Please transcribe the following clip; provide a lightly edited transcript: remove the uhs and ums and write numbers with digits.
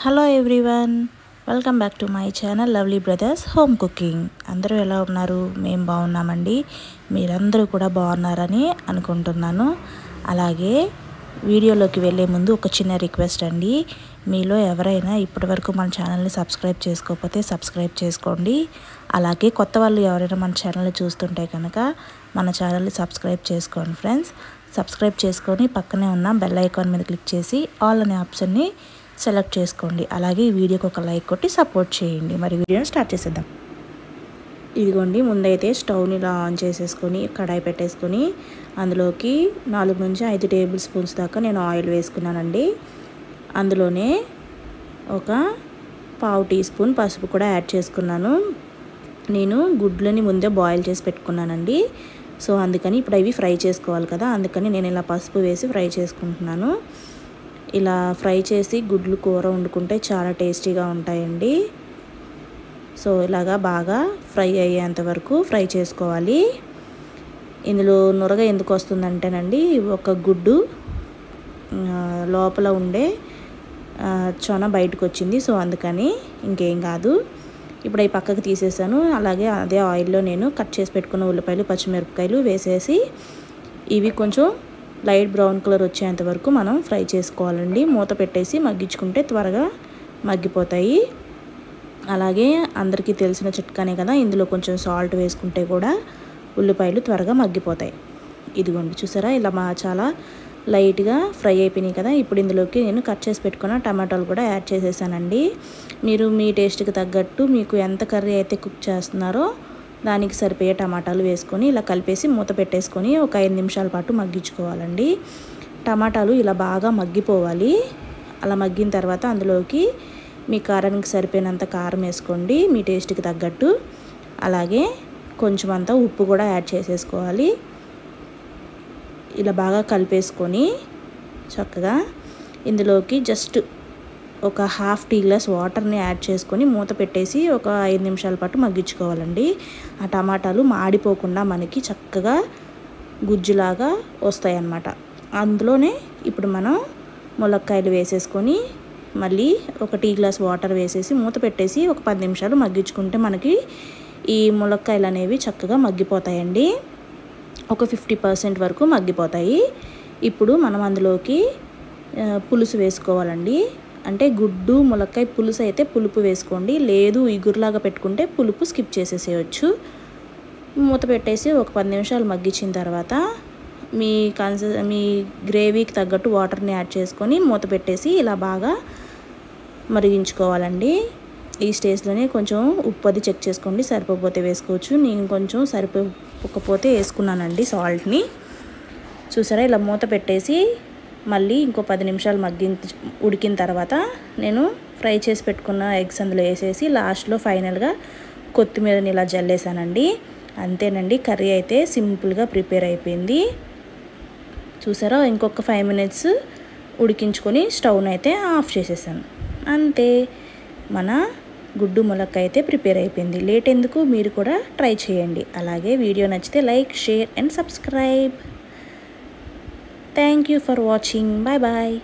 Hello everyone, welcome back to my channel lovely brothers home cooking. అందరూ ఎలా ఉన్నారు? మేము బాగున్నామండి. మీరందరూ కూడా బాగున్నారని అనుకుంటున్నాను. అలాగే వీడియోలోకి వెళ్ళే ముందు ఒక చిన్న రిక్వెస్ట్ అండి. మీలో ఎవరైనా ఇప్పటివరకు మన ఛానల్ని సబ్స్క్రైబ్ చేసుకోకపోతే సబ్స్క్రైబ్ చేసుకోండి. అలాగే కొత్త వాళ్ళు ఎవరైనా మన ఛానల్ని చూస్తుంటే కనుక మన ఛానల్ని సబ్స్క్రైబ్ చేసుకోండి ఫ్రెండ్స్. సబ్స్క్రైబ్ చేసుకొని పక్కనే ఉన్న బెల్ ఐకాన్ మీద క్లిక్ చేసి ఆల్ అనే ఆప్షన్ని సెలెక్ట్ చేసుకోండి. అలాగే ఈ వీడియోకి ఒక లైక్ కొట్టి సపోర్ట్ చేయండి. మరి వీడియోని స్టార్ట్ చేసేద్దాం. ఇదిగోండి, ముందైతే స్టవ్ని ఇలా ఆన్ చేసేసుకొని కడాయి పెట్టేసుకొని అందులోకి 4 నుంచి 5 టేబుల్ స్పూన్స్ దాకా నేను ఆయిల్ వేసుకున్నానండి. అందులోనే ఒక పావు టీ స్పూన్ పసుపు కూడా యాడ్ చేసుకున్నాను. నేను గుడ్లని ముందే బాయిల్ చేసి పెట్టుకున్నానండి. సో అందుకని ఇప్పుడు అవి ఫ్రై చేసుకోవాలి కదా, అందుకని నేను ఇలా పసుపు వేసి ఫ్రై చేసుకుంటున్నాను. ఇలా ఫ్రై చేసి గుడ్లు కూర వండుకుంటే చాలా టేస్టీగా ఉంటాయండి. సో ఇలాగా బాగా ఫ్రై అయ్యేంత వరకు ఫ్రై చేసుకోవాలి. ఇందులో నురగ ఎందుకు వస్తుందంటేనండి, ఒక గుడ్డు లోపల ఉండే చొన బయటకు వచ్చింది. సో అందుకని, ఇంకేం కాదు. ఇప్పుడు అవి పక్కకు తీసేసాను. అలాగే అదే ఆయిల్లో నేను కట్ చేసి పెట్టుకున్న ఉల్లిపాయలు, పచ్చిమిరపకాయలు వేసేసి ఇవి కొంచెం లైట్ బ్రౌన్ కలర్ వచ్చేంత వరకు మనం ఫ్రై చేసుకోవాలండి. మూత పెట్టేసి మగ్గించుకుంటే త్వరగా మగ్గిపోతాయి. అలాగే అందరికీ తెలిసిన చిట్కానే కదా, ఇందులో కొంచెం సాల్ట్ వేసుకుంటే కూడా ఉల్లిపాయలు త్వరగా మగ్గిపోతాయి. ఇదిగోండి, చూసారా, ఇలా చాలా లైట్గా ఫ్రై అయిపోయినాయి కదా. ఇప్పుడు ఇందులోకి నేను కట్ చేసి పెట్టుకున్న టమాటాలు కూడా యాడ్ చేసేసానండి. మీరు మీ టేస్ట్కి తగ్గట్టు మీకు ఎంత కర్రీ అయితే కుక్ చేస్తున్నారో దానికి సరిపోయే టమాటాలు వేసుకొని ఇలా కలిపేసి మూత పెట్టేసుకొని ఒక 5 నిమిషాల పాటు మగ్గించుకోవాలండి. టమాటాలు ఇలా బాగా మగ్గిపోవాలి. అలా మగ్గిన తర్వాత అందులోకి మీ కారానికి సరిపోయినంత కారం వేసుకోండి, మీ టేస్ట్కి తగ్గట్టు. అలాగే కొంచెం అంతా ఉప్పు కూడా యాడ్ చేసేసుకోవాలి. ఇలా బాగా కలిపేసుకొని చక్కగా ఇందులోకి జస్ట్ ఒక హాఫ్ టీ గ్లాస్ వాటర్ని యాడ్ చేసుకొని మూత పెట్టేసి ఒక 5 నిమిషాల పాటు మగ్గించుకోవాలండి. ఆ టమాటాలు మాడిపోకుండా మనకి చక్కగా గుజ్జులాగా వస్తాయి అన్నమాట. అందులోనే ఇప్పుడు మనం ములక్కాయలు వేసేసుకొని మళ్ళీ ఒక టీ గ్లాస్ వాటర్ వేసేసి మూత పెట్టేసి ఒక 10 నిమిషాలు మగ్గించుకుంటే మనకి ఈ ములక్కాయలు అనేవి చక్కగా మగ్గిపోతాయండి. ఒక 50% వరకు మగ్గిపోతాయి. ఇప్పుడు మనం అందులోకి పులుసు వేసుకోవాలండి. అంటే గుడ్డు ములక్కాయ పులుసు అయితే పులుపు వేసుకోండి, లేదు ఇగురులాగా పెట్టుకుంటే పులుపు స్కిప్ చేసేసేయచ్చు. మూత పెట్టేసి ఒక 10 నిమిషాలు మగ్గించిన తర్వాత మీ గ్రేవీకి తగ్గట్టు వాటర్ని యాడ్ చేసుకొని మూత పెట్టేసి ఇలా బాగా మరిగించుకోవాలండి. ఈ స్టేజ్లోనే కొంచెం ఉప్పు అది చెక్ చేసుకోండి, సరిపోతే వేసుకోవచ్చు. నేను కొంచెం సరిపోకపోతే వేసుకున్నానండి సాల్ట్ని. చూసారా, ఇలా మూత పెట్టేసి మళ్ళీ ఇంకో 10 నిమిషాలు ఉడికిన తర్వాత నేను ఫ్రై చేసి పెట్టుకున్న ఎగ్స్ అందులో వేసేసి లాస్ట్లో ఫైనల్గా కొత్తిమీరని ఇలా జల్లేసానండి. అంతేనండి, కర్రీ అయితే సింపుల్గా ప్రిపేర్ అయిపోయింది. చూసారా, ఇంకొక 5 మినిట్స్ ఉడికించుకొని స్టవ్ని అయితే ఆఫ్ చేసేసాను. అంతే, మన గుడ్డు ములక్కాయ అయితే ప్రిపేర్ అయిపోయింది. లేట్ ఎందుకు, మీరు కూడా ట్రై చేయండి. అలాగే వీడియో నచ్చితే like, share and subscribe. Thank you for watching. Bye bye.